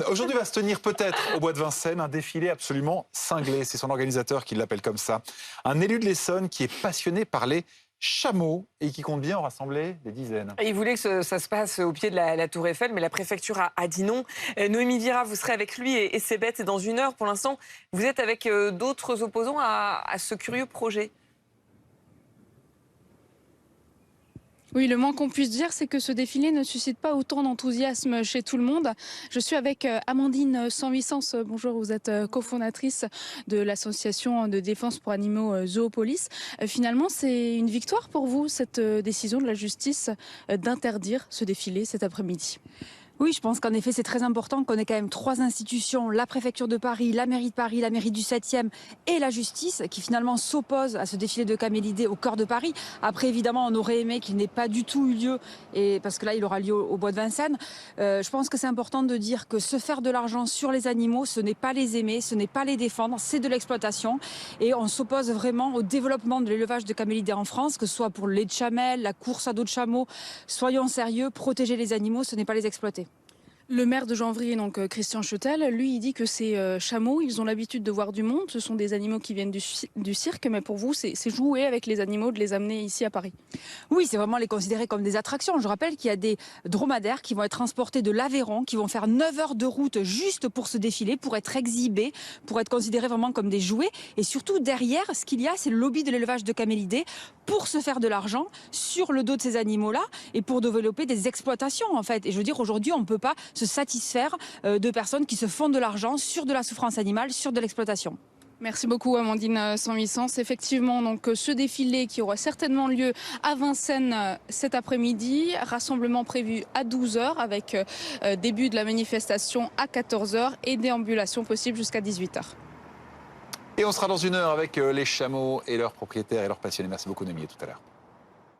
Aujourd'hui va se tenir peut-être au Bois de Vincennes un défilé absolument cinglé. C'est son organisateur qui l'appelle comme ça. Un élu de l'Essonne qui est passionné par les chameaux et qui compte bien en rassembler des dizaines. Il voulait que ça se passe au pied de la Tour Eiffel, mais la préfecture a dit non. Noémie Vira, vous serez avec lui et ses bêtes dans 1 heure. Pour l'instant, vous êtes avec d'autres opposants à ce curieux projet. Oui, le moins qu'on puisse dire, c'est que ce défilé ne suscite pas autant d'enthousiasme chez tout le monde. Je suis avec Amandine Sanhuissens. Bonjour, vous êtes cofondatrice de l'association de défense pour animaux Zoopolis. Finalement, c'est une victoire pour vous, cette décision de la justice d'interdire ce défilé cet après-midi? Oui, je pense qu'en effet, c'est très important qu'on ait quand même 3 institutions, la préfecture de Paris, la mairie de Paris, la mairie du 7e et la justice, qui finalement s'opposent à ce défilé de camélidés au cœur de Paris. Après, évidemment, on aurait aimé qu'il n'ait pas du tout eu lieu, et parce que là, il aura lieu au Bois de Vincennes. Je pense que c'est important de dire que se faire de l'argent sur les animaux, ce n'est pas les aimer, ce n'est pas les défendre, c'est de l'exploitation. Et on s'oppose vraiment au développement de l'élevage de camélidés en France, que ce soit pour le lait de chamelle, la course à dos de chameau. Soyons sérieux, protéger les animaux, ce n'est pas les exploiter. Le maire de Janvrier, donc Christian Schuttel, lui, il dit que ces chameaux, ils ont l'habitude de voir du monde. Ce sont des animaux qui viennent du cirque, mais pour vous, c'est jouer avec les animaux, de les amener ici à Paris. Oui, c'est vraiment les considérer comme des attractions. Je rappelle qu'il y a des dromadaires qui vont être transportés de l'Aveyron, qui vont faire 9 heures de route juste pour ce défilé, pour être exhibés, pour être considérés vraiment comme des jouets. Et surtout, derrière, ce qu'il y a, c'est le lobby de l'élevage de camélidés pour se faire de l'argent sur le dos de ces animaux-là et pour développer des exploitations, en fait. Et je veux dire, aujourd'hui, on ne peut pas se satisfaire de personnes qui se font de l'argent sur de la souffrance animale, sur de l'exploitation. Merci beaucoup Amandine Sanhuissens. Effectivement, donc ce défilé qui aura certainement lieu à Vincennes cet après-midi, rassemblement prévu à 12 h avec début de la manifestation à 14 h et déambulation possible jusqu'à 18 h. Et on sera dans 1 heure avec les chameaux et leurs propriétaires et leurs passionnés. Merci beaucoup Noémie, à tout à l'heure.